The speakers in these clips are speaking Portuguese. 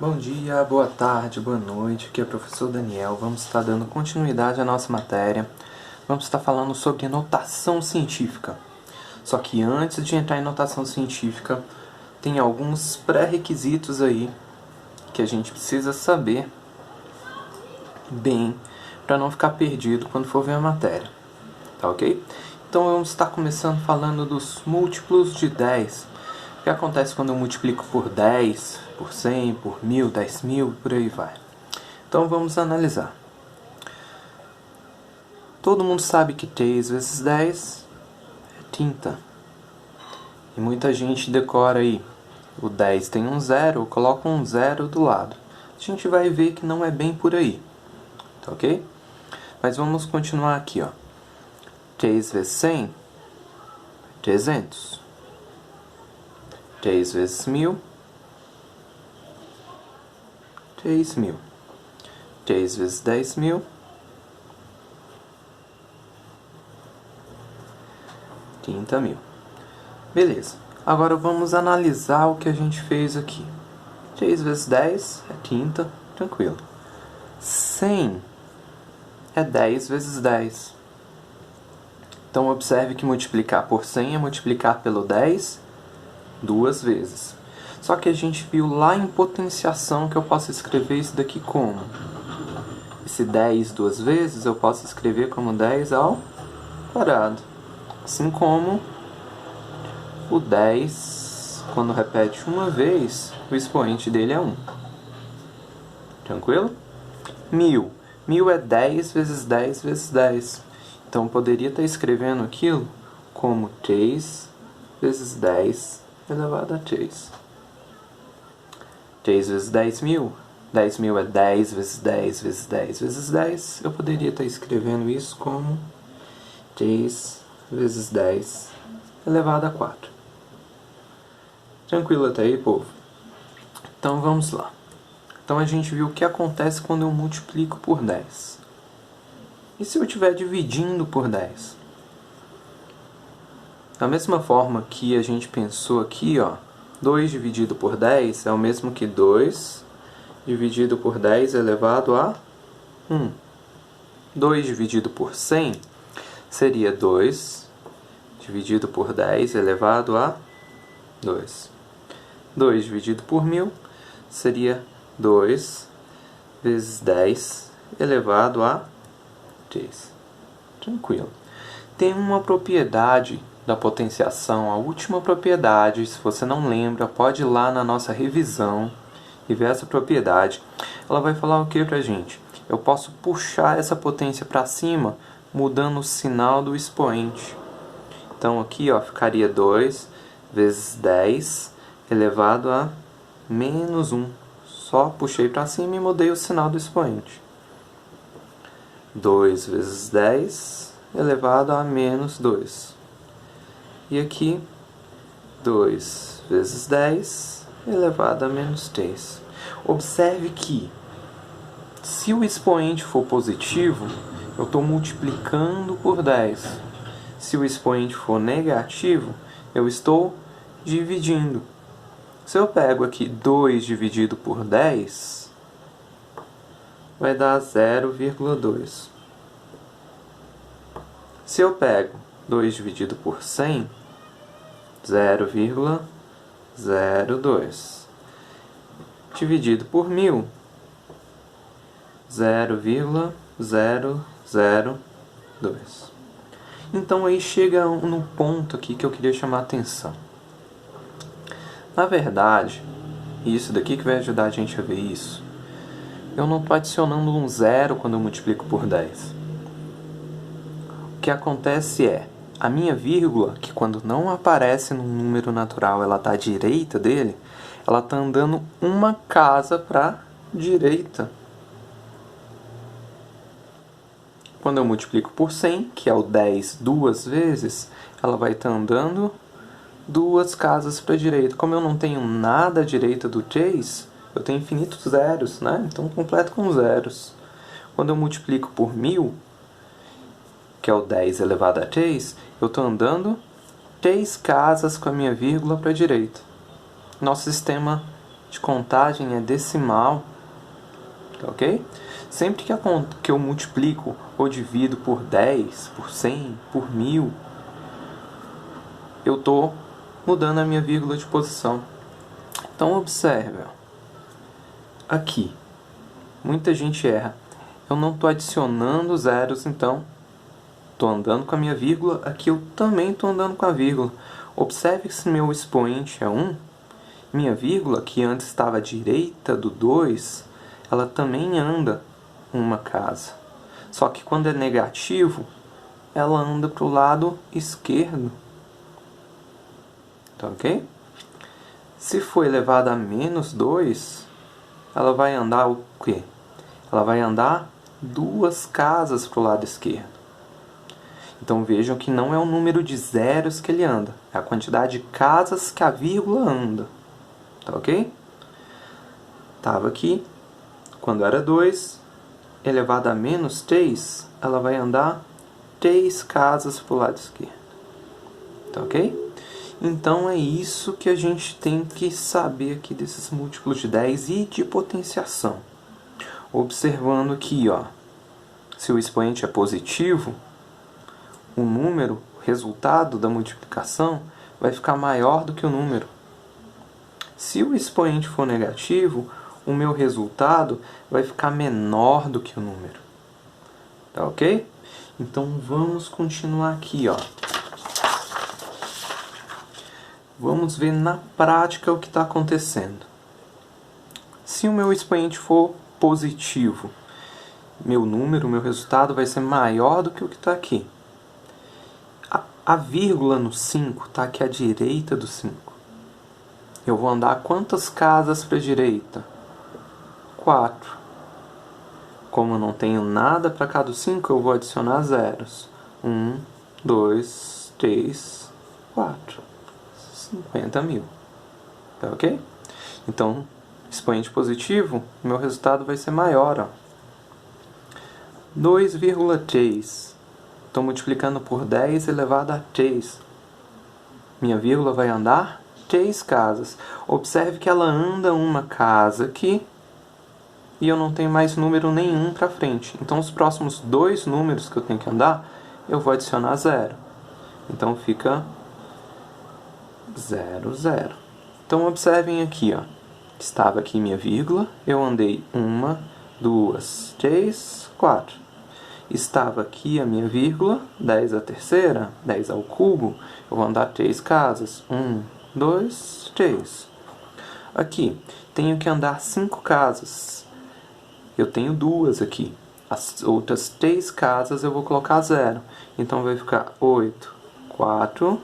Bom dia, boa tarde, boa noite, aqui é o professor Daniel. Vamos estar dando continuidade à nossa matéria. Vamos estar falando sobre notação científica. Só que antes de entrar em notação científica, tem alguns pré-requisitos aí que a gente precisa saber bem para não ficar perdido quando for ver a matéria. Tá ok? Então vamos estar começando falando dos múltiplos de 10. O que acontece quando eu multiplico por 10, por 100, por 1000, 10.000, por aí vai. Então vamos analisar. Todo mundo sabe que 3 vezes 10 é 30. E muita gente decora aí. O 10 tem um zero, coloca um zero do lado. A gente vai ver que não é bem por aí. Tá ok? Mas vamos continuar aqui, ó. 3 vezes 100, 300. 3 vezes 1000, 3.000. 3 vezes 10.000, 30.000. Beleza. Agora vamos analisar o que a gente fez aqui. 3 vezes 10 é 30, tranquilo. 100 é 10 vezes 10. Então observe que multiplicar por 100 é multiplicar pelo 10 duas vezes. Só que a gente viu lá em potenciação que eu posso escrever isso daqui como? Esse 10 duas vezes eu posso escrever como 10 ao quadrado. Assim como o 10, quando repete uma vez, o expoente dele é 1. Tranquilo? 1000. 1000 é 10 vezes 10 vezes 10. Então eu poderia estar escrevendo aquilo como 3 vezes 10 elevado a 3. 3 vezes 10.000. 10.000 é 10 vezes 10 vezes 10 vezes 10. Eu poderia estar escrevendo isso como 3 vezes 10 elevado a 4. Tranquilo até aí, povo? Então vamos lá. Então a gente viu o que acontece quando eu multiplico por 10. E se eu estiver dividindo por 10? Da mesma forma que a gente pensou aqui, ó, 2 dividido por 10 é o mesmo que 2 dividido por 10 elevado a 1. 2 dividido por 100 seria 2 dividido por 10 elevado a 2. 2 dividido por 1000 seria 2 vezes 10 elevado a 3. Tranquilo. Tem uma propriedade da potenciação, a última propriedade, se você não lembra, pode ir lá na nossa revisão e ver essa propriedade. Ela vai falar o que pra gente? Eu posso puxar essa potência para cima mudando o sinal do expoente. Então aqui, ó, ficaria 2 vezes 10 elevado a menos 1. Só puxei para cima e mudei o sinal do expoente. 2 vezes 10 elevado a menos 2. E aqui, 2 vezes 10 elevado a menos 3. Observe que, se o expoente for positivo, eu estou multiplicando por 10. Se o expoente for negativo, eu estou dividindo. Se eu pego aqui 2 dividido por 10, vai dar 0,2. Se eu pego 2 dividido por 100, 0,02. Dividido por 1000, 0,002. Então aí chega no ponto aqui que eu queria chamar a atenção. Na verdade, isso daqui que vai ajudar a gente a ver isso, eu não estou adicionando um zero quando eu multiplico por 10. O que acontece é, a minha vírgula, que quando não aparece no número natural, ela está à direita dele, ela está andando uma casa para a direita. Quando eu multiplico por 100, que é o 10 duas vezes, ela vai estar andando duas casas para a direita. Como eu não tenho nada à direita do 3, eu tenho infinitos zeros, né? Então completo com zeros. Quando eu multiplico por 1000, que é o 10 elevado a 3, eu estou andando 3 casas com a minha vírgula para a direita. Nosso sistema de contagem é decimal, tá ok? Sempre que eu multiplico ou divido por 10, por 100, por 1000, eu estou mudando a minha vírgula de posição. Então observe, ó. Aqui, muita gente erra. Eu não estou adicionando zeros, então estou andando com a minha vírgula. Aqui eu também estou andando com a vírgula. Observe que se meu expoente é 1, minha vírgula, que antes estava à direita do 2, ela também anda uma casa. Só que quando é negativo, ela anda para o lado esquerdo. Tá ok? Se for elevada a menos 2, ela vai andar o quê? Ela vai andar 2 casas para o lado esquerdo. Então vejam que não é o número de zeros que ele anda, é a quantidade de casas que a vírgula anda. Tá ok? Estava aqui, quando era 2, elevada a menos 3, ela vai andar 3 casas para o lado esquerdo. Tá ok? Então é isso que a gente tem que saber aqui desses múltiplos de 10 e de potenciação. Observando aqui, ó, se o expoente é positivo, o número, o resultado da multiplicação, vai ficar maior do que o número. Se o expoente for negativo, o meu resultado vai ficar menor do que o número. Tá ok? Então vamos continuar aqui, ó. Vamos ver na prática o que está acontecendo. Se o meu expoente for positivo, meu número, meu resultado vai ser maior do que o que está aqui. A vírgula no 5 está aqui à direita do 5. Eu vou andar quantas casas para a direita? 4. Como eu não tenho nada para cada 5, eu vou adicionar zeros. 1, 2, 3, 4. 50.000. Tá ok? Então, expoente positivo, meu resultado vai ser maior. 2,3. Estou multiplicando por 10 elevado a 3. Minha vírgula vai andar 3 casas. Observe que ela anda uma casa aqui e eu não tenho mais número nenhum para frente. Então, os próximos 2 números que eu tenho que andar, eu vou adicionar 0. Então, fica 0, 0. Então, observem aqui, ó. Estava aqui minha vírgula, eu andei 1, 2, 3, 4. Estava aqui a minha vírgula, 10 à terceira, 10 ao cubo, eu vou andar 3 casas. 1, 2, 3. Aqui, tenho que andar 5 casas. Eu tenho 2 aqui. As outras 3 casas eu vou colocar 0. Então, vai ficar 8, 4,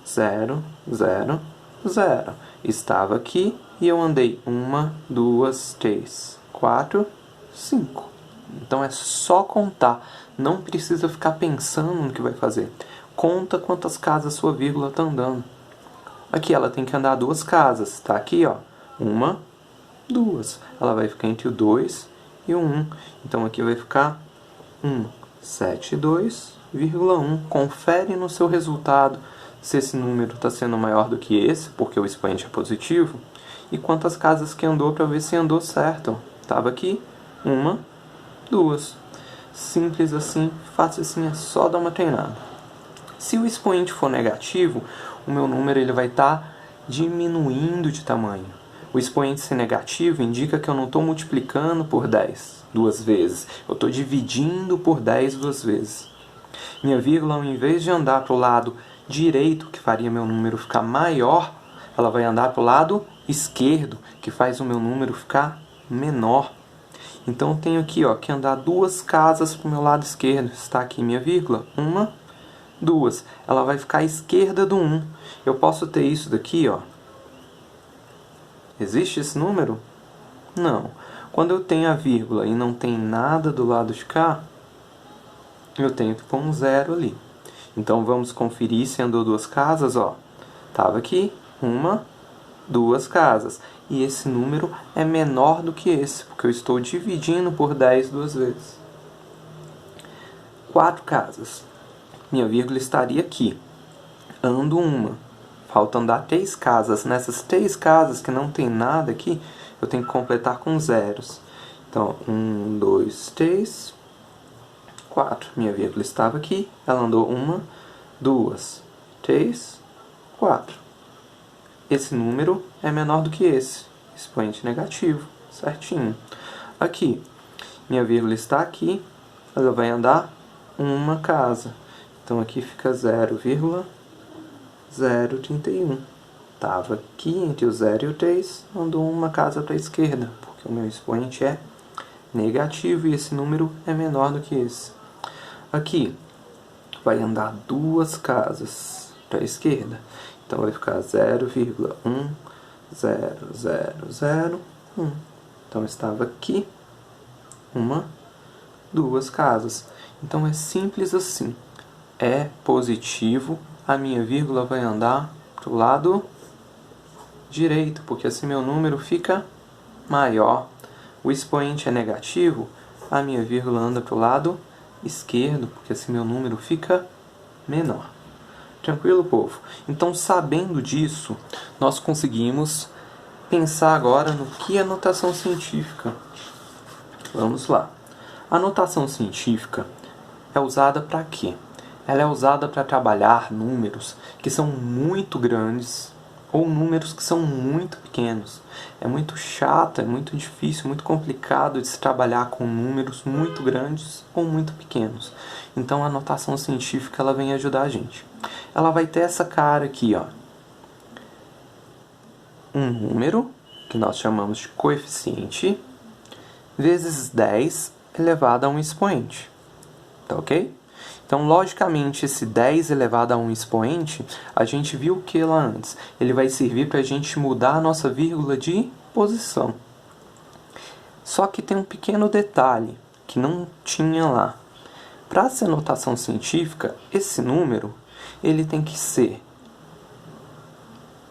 0, 0, 0. Estava aqui e eu andei 1, 2, 3, 4, 5. Então é só contar. Não precisa ficar pensando no que vai fazer. Conta quantas casas sua vírgula está andando. Aqui ela tem que andar 2 casas. Está aqui, ó. 1, 2. Ela vai ficar entre o 2 e o 1. Então aqui vai ficar 172,1. Confere no seu resultado se esse número está sendo maior do que esse, porque o expoente é positivo, e quantas casas que andou para ver se andou certo. Estava aqui, 1, 2. Simples assim, fácil assim, é só dar uma treinada. Se o expoente for negativo, o meu número ele vai estar diminuindo de tamanho. O expoente ser negativo indica que eu não estou multiplicando por 10 duas vezes, eu estou dividindo por 10 duas vezes. Minha vírgula, ao invés de andar para o lado direito, que faria meu número ficar maior, ela vai andar para o lado esquerdo, que faz o meu número ficar menor. Então eu tenho aqui, ó, que andar 2 casas para o meu lado esquerdo. Está aqui minha vírgula. 1, 2. Ela vai ficar à esquerda do 1. Eu posso ter isso daqui, ó. Existe esse número? Não. Quando eu tenho a vírgula e não tem nada do lado de cá, eu tenho que pôr um 0 ali. Então vamos conferir se andou 2 casas, ó. Tava aqui 1, 2 casas. E esse número é menor do que esse, porque eu estou dividindo por 10 duas vezes. 4 casas. Minha vírgula estaria aqui. Ando 1. faltam dar 3 casas. Nessas 3 casas que não tem nada aqui, eu tenho que completar com zeros. Então, 1, 2, 3, 4. Minha vírgula estava aqui, ela andou 1, 2, 3, 4. Esse número é menor do que esse, expoente negativo, certinho. Aqui, minha vírgula está aqui, ela vai andar uma casa. Então, aqui fica 0,031. Estava aqui entre o 0 e o 3, andou uma casa para a esquerda, porque o meu expoente é negativo e esse número é menor do que esse. Aqui, vai andar 2 casas para a esquerda. Então, vai ficar 0,10001. Então, estava aqui 2 casas. Então, é simples assim. É positivo, a minha vírgula vai andar para o lado direito, porque assim meu número fica maior. O expoente é negativo, a minha vírgula anda para o lado esquerdo, porque assim meu número fica menor. Tranquilo, povo? Então, sabendo disso, nós conseguimos pensar agora no que é notação científica. Vamos lá. A notação científica é usada para quê? Ela é usada para trabalhar números que são muito grandes ou números que são muito pequenos. É muito chato, é muito difícil, muito complicado de se trabalhar com números muito grandes ou muito pequenos. Então a notação científica ela vem ajudar a gente. Ela vai ter essa cara aqui, ó. Um número, que nós chamamos de coeficiente, vezes 10 elevado a um expoente. Tá ok? Então, logicamente, esse 10 elevado a um expoente, a gente viu o que lá antes? Ele vai servir para a gente mudar a nossa vírgula de posição. Só que tem um pequeno detalhe que não tinha lá. Para ser notação científica, esse número ele tem que ser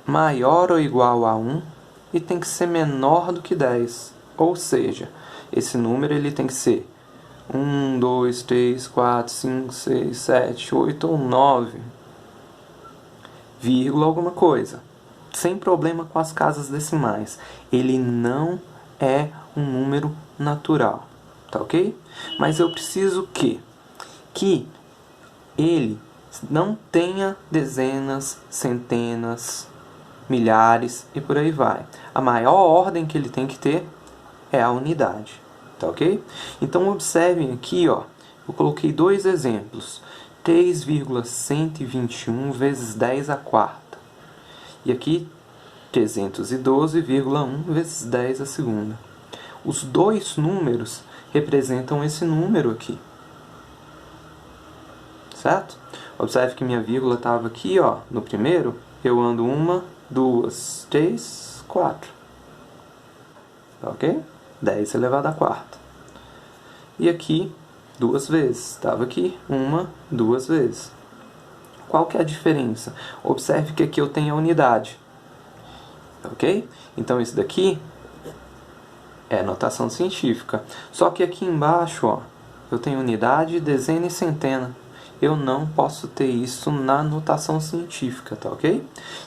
maior ou igual a 1 e tem que ser menor do que 10. Ou seja, esse número ele tem que ser 1, 2, 3, 4, 5, 6, 7, 8 ou 9, vírgula alguma coisa. Sem problema com as casas decimais. Ele não é um número natural, tá ok? Mas eu preciso que ele não tenha dezenas, centenas, milhares e por aí vai. A maior ordem que ele tem que ter é a unidade. Tá ok? Então, observem aqui, ó, eu coloquei 2 exemplos. 3,121 vezes 10 à quarta. E aqui, 312,1 vezes 10 à segunda. Os 2 números representam esse número aqui. Certo? Observe que minha vírgula estava aqui, ó, no primeiro. Eu ando 1, 2, 3, 4. Tá ok? 10 elevado à quarta. E aqui, 2 vezes. Estava aqui, 1, 2 vezes. Qual que é a diferença? Observe que aqui eu tenho a unidade. Ok? Então, isso daqui é notação científica. Só que aqui embaixo, ó, eu tenho unidade, dezena e centena. Eu não posso ter isso na notação científica, tá ok?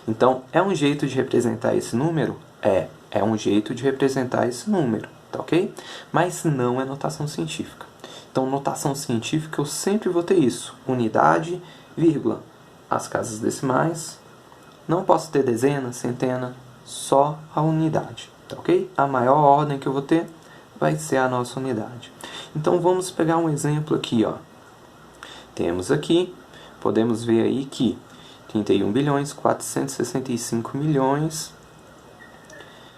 Então, é um jeito de representar esse número? É um jeito de representar esse número, tá ok? Mas não é notação científica. Então, notação científica eu sempre vou ter isso. Unidade, vírgula, as casas decimais. Não posso ter dezena, centena, só a unidade, tá ok? A maior ordem que eu vou ter vai ser a nossa unidade. Então, vamos pegar um exemplo aqui, ó. Temos aqui, podemos ver aí que 31.465.000.000.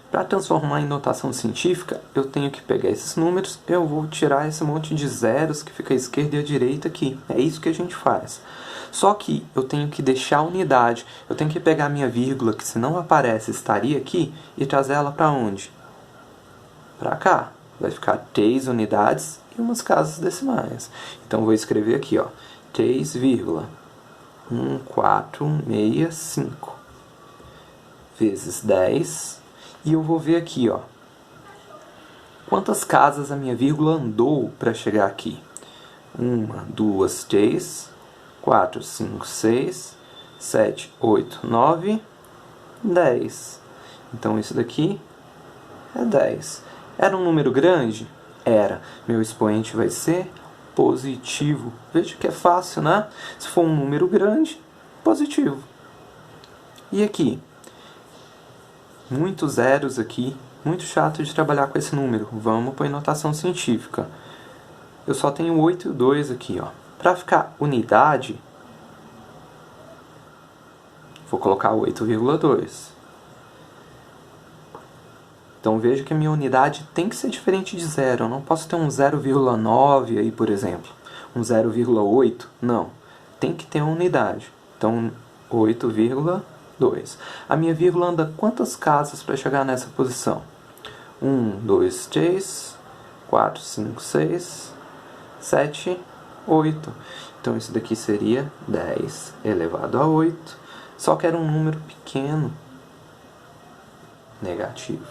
Para transformar em notação científica, eu tenho que pegar esses números, eu vou tirar esse monte de zeros que fica à esquerda e à direita aqui. É isso que a gente faz. Só que eu tenho que deixar a unidade. Eu tenho que pegar a minha vírgula, que se não aparece, estaria aqui, e trazer ela para onde? Para cá. Vai ficar 3 unidades e umas casas decimais. Então, eu vou escrever aqui, ó, 3,1465 vezes 10. E eu vou ver aqui, ó, quantas casas a minha vírgula andou para chegar aqui. 1, 2, 3, 4, 5, 6, 7, 8, 9, 10. Então isso daqui é 10. Era um número grande? Era. Meu expoente vai ser positivo. Veja que é fácil, né? Se for um número grande, positivo. E aqui? Muitos zeros aqui. Muito chato de trabalhar com esse número. Vamos para a notação científica. Eu só tenho 8 e 2 aqui, ó. Para ficar unidade, vou colocar 8,2. Então veja que a minha unidade tem que ser diferente de zero. Eu não posso ter um 0,9 aí, por exemplo. Um 0,8. Não. Tem que ter uma unidade. Então 8,2. A minha vírgula anda quantas casas para chegar nessa posição? 1, 2, 3, 4, 5, 6, 7, 8. Então isso daqui seria 10 elevado a 8. Só que era um número pequeno. Negativo.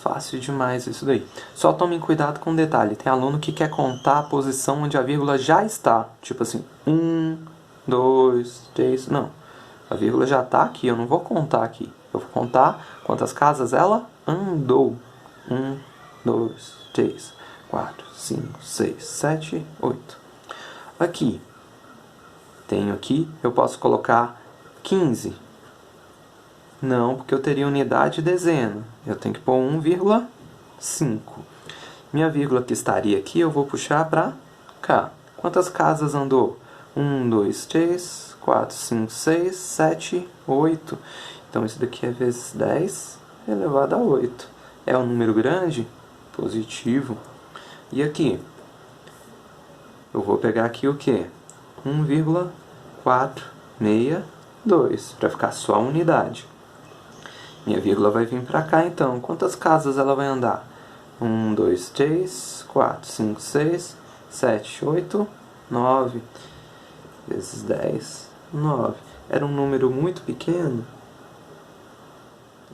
Fácil demais isso daí. Só tomem cuidado com um detalhe. Tem aluno que quer contar a posição onde a vírgula já está. Tipo assim, 1, 2, 3... Não. A vírgula já está aqui. Eu não vou contar aqui. Eu vou contar quantas casas ela andou. 1, 2, 3, 4, 5, 6, 7, 8. Aqui. Tenho aqui. Eu posso colocar 15. Não, porque eu teria unidade e dezena. Eu tenho que pôr 1,5. Minha vírgula que estaria aqui, eu vou puxar para cá. Quantas casas andou? 1, 2, 3, 4, 5, 6, 7, 8. Então, isso daqui é vezes 10 elevado a 8. É um número grande? Positivo. E aqui? Eu vou pegar aqui o quê? 1,462, para ficar só a unidade. Minha vírgula vai vir para cá, então. Quantas casas ela vai andar? 1, 2, 3, 4, 5, 6, 7, 8, 9. Vezes 10, 9. Era um número muito pequeno.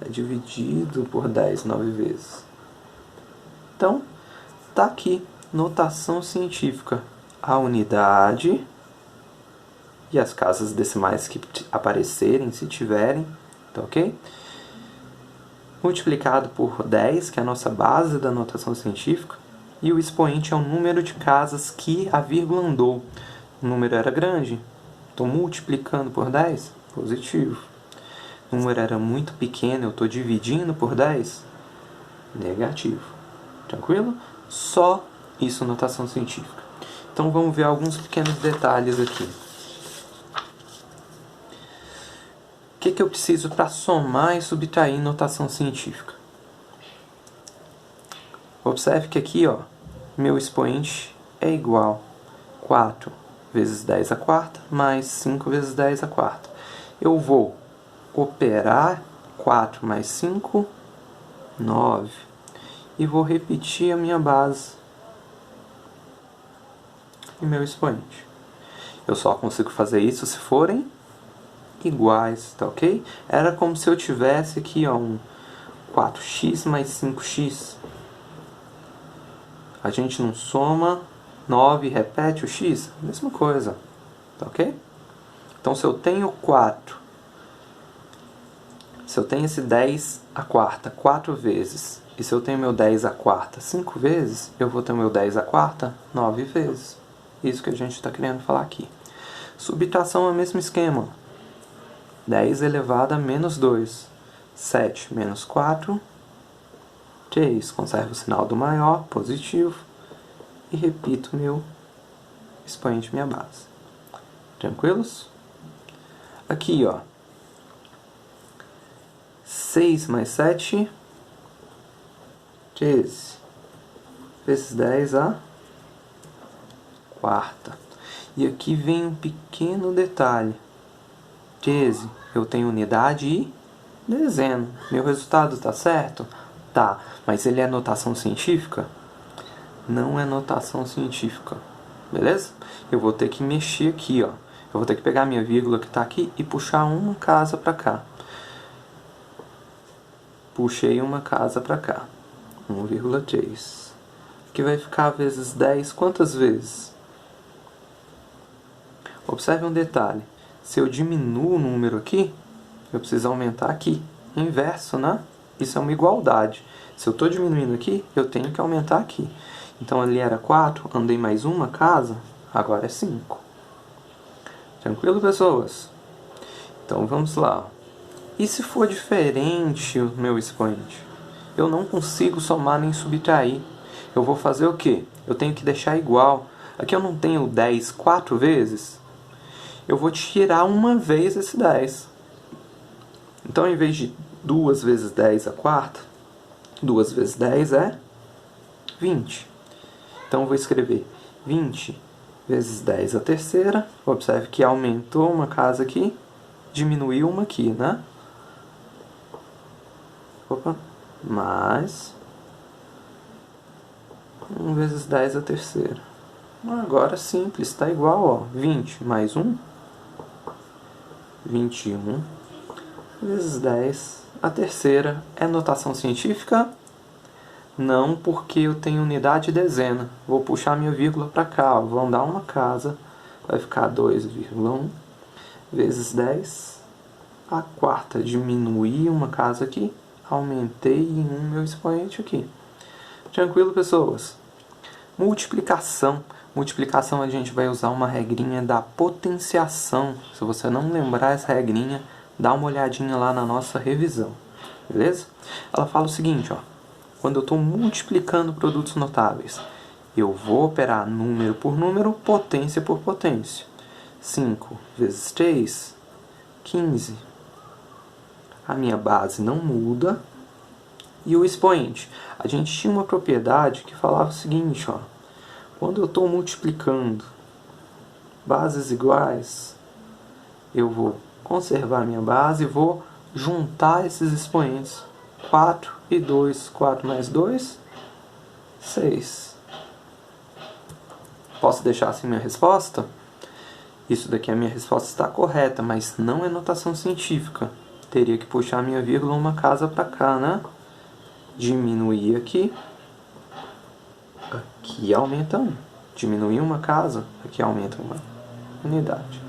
É dividido por 10, 9 vezes. Então, tá aqui. Notação científica. A unidade e as casas decimais que aparecerem, se tiverem. Tá ok? Multiplicado por 10, que é a nossa base da notação científica, e o expoente é o número de casas que a vírgula andou. O número era grande, estou multiplicando por 10, positivo. O número era muito pequeno, eu estou dividindo por 10, negativo. Tranquilo? Só isso, notação científica. Então vamos ver alguns pequenos detalhes aqui. O que eu preciso para somar e subtrair em notação científica? Observe que aqui, ó, meu expoente é igual a 4 vezes 10 a quarta mais 5 vezes 10 a quarta. Eu vou operar 4 mais 5, 9. E vou repetir a minha base e meu expoente. Eu só consigo fazer isso se forem iguais, tá ok? Era como se eu tivesse aqui, ó, um 4x mais 5x. A gente não soma 9 e repete o x? Mesma coisa, tá ok? Então, se eu tenho 4, se eu tenho esse 10 a quarta 4 vezes, e se eu tenho meu 10 a quarta 5 vezes, eu vou ter meu 10 a quarta 9 vezes. Isso que a gente está querendo falar aqui. Subtração é o mesmo esquema. 10 elevado a menos 2. 7 menos 4. 3. Conservo o sinal do maior, positivo. E repito meu expoente, minha base. Tranquilos? Aqui, ó. 6 mais 7. 13. Vezes 10 a quarta. E aqui vem um pequeno detalhe. 13, eu tenho unidade e dezena. Meu resultado está certo? Tá, mas ele é notação científica? Não é notação científica. Beleza? Eu vou ter que mexer aqui, ó. Eu vou ter que pegar a minha vírgula que está aqui e puxar uma casa para cá. Puxei uma casa para cá. 1,3. Aqui vai ficar vezes 10 quantas vezes? Observe um detalhe. Se eu diminuo o número aqui, eu preciso aumentar aqui. Inverso, né? Isso é uma igualdade. Se eu estou diminuindo aqui, eu tenho que aumentar aqui. Então ali era 4, andei mais uma casa, agora é 5. Tranquilo, pessoas? Então vamos lá. E se for diferente o meu expoente? Eu não consigo somar nem subtrair. Eu vou fazer o quê? Eu tenho que deixar igual. Aqui eu não tenho 10 4 vezes. Eu vou tirar uma vez esse 10. Então, em vez de 2 vezes 10 a quarta, 2 vezes 10 é 20. Então, eu vou escrever 20 vezes 10 a terceira. Observe que aumentou uma casa aqui, diminuiu uma aqui, né? Opa, mais 1 vezes 10 a terceira. Agora simples, está igual, ó, 20 mais 1, 21 vezes 10 a terceira. É notação científica? Não, porque eu tenho unidade e dezena. Vou puxar minha vírgula para cá, ó. Vou andar uma casa, vai ficar 2,1 vezes 10 a quarta. Diminuí uma casa aqui, aumentei em 1 meu expoente aqui. Tranquilo, pessoas? Multiplicação. Multiplicação a gente vai usar uma regrinha da potenciação. Se você não lembrar essa regrinha, dá uma olhadinha lá na nossa revisão. Beleza? Ela fala o seguinte, ó. Quando eu estou multiplicando produtos notáveis, eu vou operar número por número, potência por potência. 5 vezes 3, 15. A minha base não muda. E o expoente? A gente tinha uma propriedade que falava o seguinte, ó. Quando eu estou multiplicando bases iguais, eu vou conservar minha base e vou juntar esses expoentes. 4 e 2, 4 mais 2, 6. Posso deixar assim minha resposta? Isso daqui, a minha resposta está correta, mas não é notação científica. Teria que puxar minha vírgula uma casa para cá, né? Diminuir aqui. Aqui aumenta 1. Diminuir uma casa, aqui aumenta uma unidade.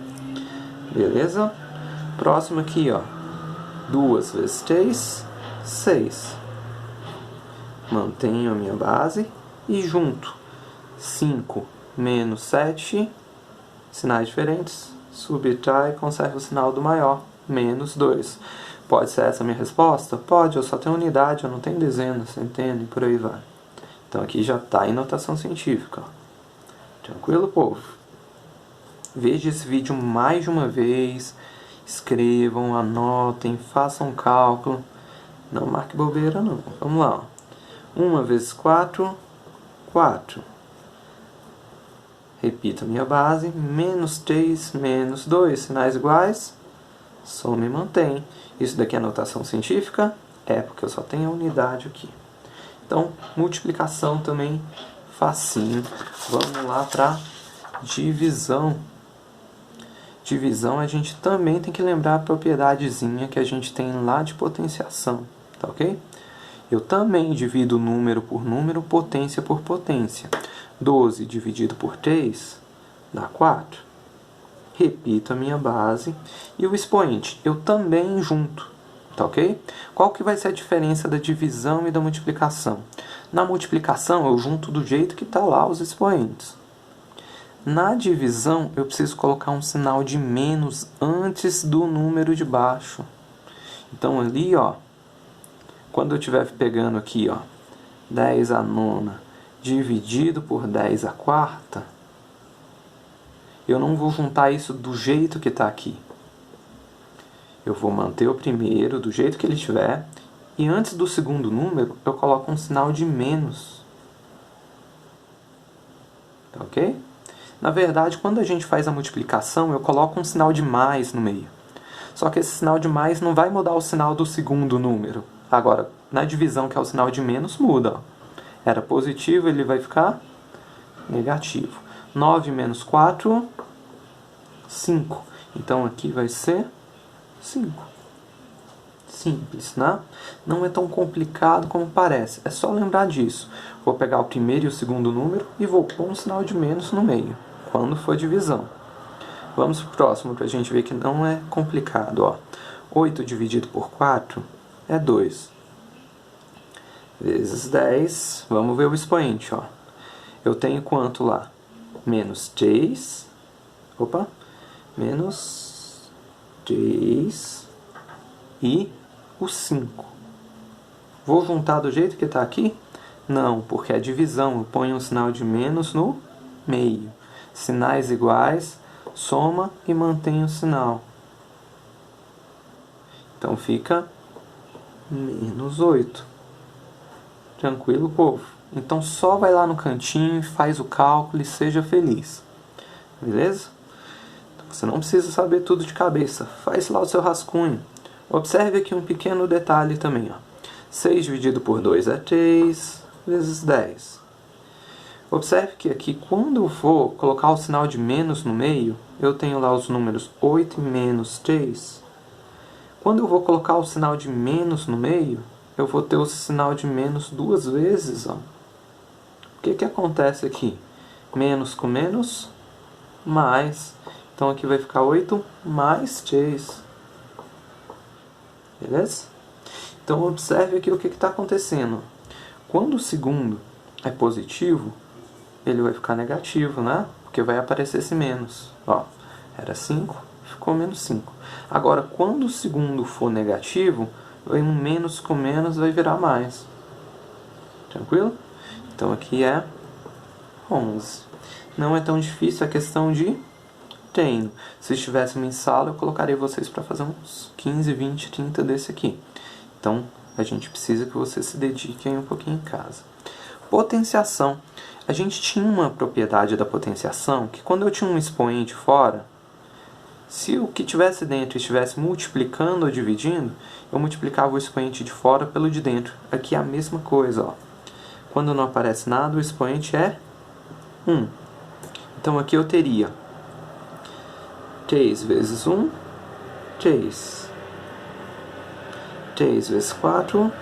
Beleza? Próximo aqui, ó. 2 vezes 3, 6. Mantenho a minha base e junto. 5 menos 7, sinais diferentes. Subtrai e conserva o sinal do maior. Menos 2. Pode ser essa a minha resposta? Pode, eu só tenho unidade, eu não tenho dezena, centena e por aí vai. Então aqui já está em notação científica. Tranquilo, povo? Veja esse vídeo mais de uma vez. Escrevam, anotem, façam um cálculo. Não marque bobeira não. Vamos lá. 1 vezes 4, 4. Repito a minha base. Menos 3, menos 2. Sinais iguais. Soma e mantém. Isso daqui é notação científica? É, porque eu só tenho a unidade aqui. Então, multiplicação também facinho. Vamos lá para divisão. Divisão a gente também tem que lembrar a propriedadezinha que a gente tem lá de potenciação. Tá ok? Eu também divido número por número, potência por potência. 12 dividido por 3 dá 4. Repito a minha base. E o expoente, eu também junto. Tá ok? Qual que vai ser a diferença da divisão e da multiplicação? Na multiplicação, eu junto do jeito que está lá os expoentes. Na divisão, eu preciso colocar um sinal de menos antes do número de baixo. Então, ali, ó, quando eu estiver pegando aqui, ó, 10 a nona dividido por 10 a quarta, eu não vou juntar isso do jeito que está aqui. Eu vou manter o primeiro do jeito que ele estiver. E antes do segundo número, eu coloco um sinal de menos. Tá ok? Na verdade, quando a gente faz a multiplicação, eu coloco um sinal de mais no meio. Só que esse sinal de mais não vai mudar o sinal do segundo número. Agora, na divisão, que é o sinal de menos, muda. Ó. Era positivo, ele vai ficar negativo. 9 menos 4, 5. Então, aqui vai ser 5. Simples, né? Não é tão complicado como parece. É só lembrar disso. Vou pegar o primeiro e o segundo número e vou pôr um sinal de menos no meio, quando for divisão. Vamos pro próximo para a gente ver que não é complicado. Ó. 8 dividido por 4 é 2. Vezes 10. Vamos ver o expoente. Ó. Eu tenho quanto lá? Menos 3. Opa. Menos 3 e o 5. Vou juntar do jeito que está aqui? Não, porque é divisão. Eu ponho um sinal de menos no meio. Sinais iguais, soma e mantém o sinal. Então fica menos 8. Tranquilo, povo? Então só vai lá no cantinho, faz o cálculo e seja feliz. Beleza? Então, você não precisa saber tudo de cabeça. Faz lá o seu rascunho. Observe aqui um pequeno detalhe também. Ó. 6 dividido por 2 é 3 vezes 10. Observe que aqui, quando eu for colocar o sinal de menos no meio, eu tenho lá os números 8 e menos 3. Quando eu vou colocar o sinal de menos no meio, eu vou ter o sinal de menos duas vezes. Ó. O que acontece aqui? Menos com menos, mais. Então aqui vai ficar 8 mais 3. Beleza? Então observe aqui o que está acontecendo. Quando o segundo é positivo, ele vai ficar negativo, né? Porque vai aparecer esse menos. Ó, era 5, ficou menos 5. Agora, quando o segundo for negativo, um menos com menos vai virar mais. Tranquilo? Então aqui é 11. Não é tão difícil a questão de treino. Se estivéssemos em sala, eu colocaria vocês para fazer uns 15, 20, 30 desse aqui. Então, a gente precisa que vocês se dediquem um pouquinho em casa. Potenciação. A gente tinha uma propriedade da potenciação que quando eu tinha um expoente fora, se o que tivesse dentro estivesse multiplicando ou dividindo, eu multiplicava o expoente de fora pelo de dentro. Aqui é a mesma coisa. Ó. Quando não aparece nada, o expoente é 1. Então aqui eu teria 3 vezes 1, 3. 3 vezes 4,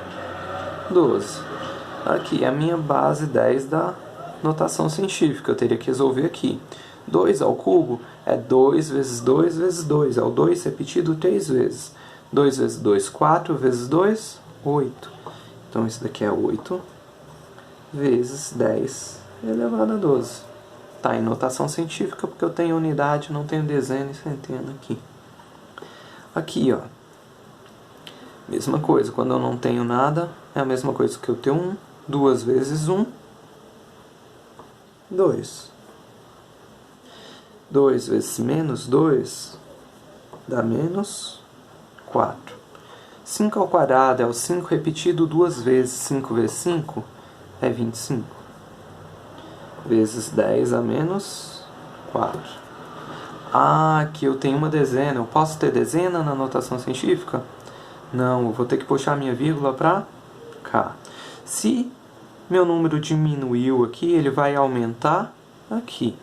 12. Aqui é a minha base 10 da notação científica. Eu teria que resolver aqui. 2 ao cubo é 2 vezes 2 vezes 2. É o 2 repetido 3 vezes. 2 vezes 2, 4 vezes 2, 8. Então isso daqui é 8 vezes 10 elevado a 12. Está em notação científica porque eu tenho unidade, não tenho dezena e centena aqui. Aqui, ó. Mesma coisa, quando eu não tenho nada, é a mesma coisa que eu ter 1. 2 vezes 1, 2. 2 vezes menos 2 dá menos 4. 5 ao quadrado é o 5 repetido 2 vezes. 5 vezes 5 é 25. Vezes 10 a menos 4. Ah, aqui eu tenho uma dezena. Eu posso ter dezena na notação científica? Não, eu vou ter que puxar minha vírgula para cá. Se meu número diminuiu aqui, ele vai aumentar aqui.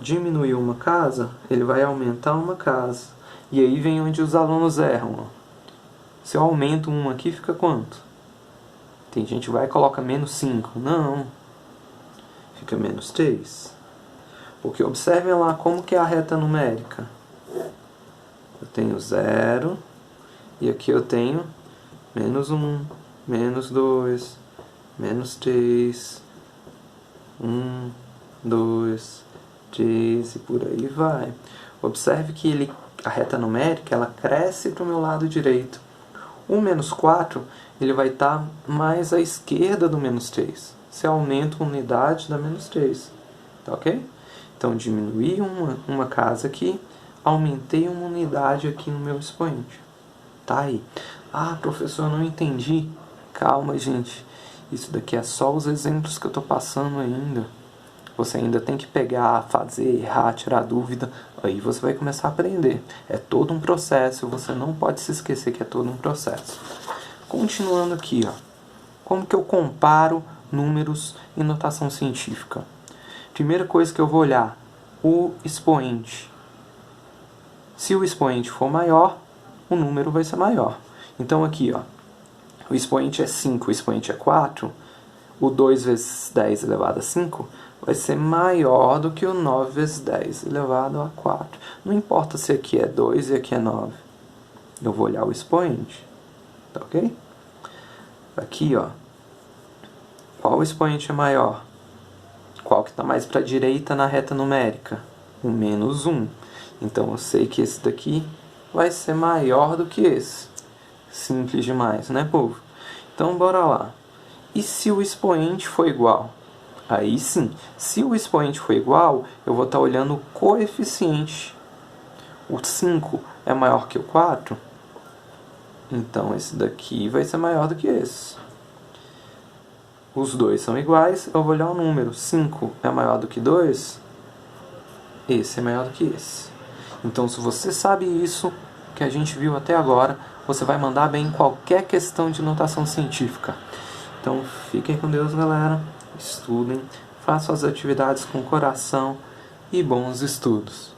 Diminuiu uma casa, ele vai aumentar uma casa. E aí vem onde os alunos erram. Ó. Se eu aumento um aqui, fica quanto? Tem gente que vai e coloca menos 5. Não. Fica menos 3. Porque observem lá como que é a reta numérica. Eu tenho 0. E aqui eu tenho menos 1, menos 2, menos 3, 1, 2, 3 e por aí vai. Observe que a reta numérica ela cresce para o meu lado direito. O menos 4 ele vai estar mais à esquerda do menos 3. Se aumenta uma unidade, dá menos 3. Tá ok? Então diminuí uma casa aqui, aumentei uma unidade aqui no meu expoente. Tá aí. Ah, professor, não entendi. Calma, gente. Isso daqui é só os exemplos que eu estou passando ainda. Você ainda tem que pegar, fazer, errar, tirar dúvida. Aí você vai começar a aprender. É todo um processo. Você não pode se esquecer que é todo um processo. Continuando aqui, ó. Como que eu comparo números em notação científica? Primeira coisa que eu vou olhar, o expoente. Se o expoente for maior, o número vai ser maior. Então aqui, ó, o expoente é 5, o expoente é 4, o 2 vezes 10 elevado a 5 vai ser maior do que o 9 vezes 10 elevado a 4. Não importa se aqui é 2 e aqui é 9. Eu vou olhar o expoente. Tá ok? Aqui, ó. Qual expoente é maior? Qual que está mais para a direita na reta numérica? O menos 1. Então eu sei que esse daqui vai ser maior do que esse. Simples demais, né, povo? Então bora lá. E se o expoente for igual? Aí sim, se o expoente for igual, eu vou estar olhando o coeficiente. O 5 é maior que o 4? Então esse daqui vai ser maior do que esse. Os dois são iguais, eu vou olhar o número. 5 é maior do que 2? Esse é maior do que esse. Então, se você sabe isso que a gente viu até agora, você vai mandar bem em qualquer questão de notação científica. Então, fiquem com Deus, galera. Estudem, façam as atividades com coração e bons estudos.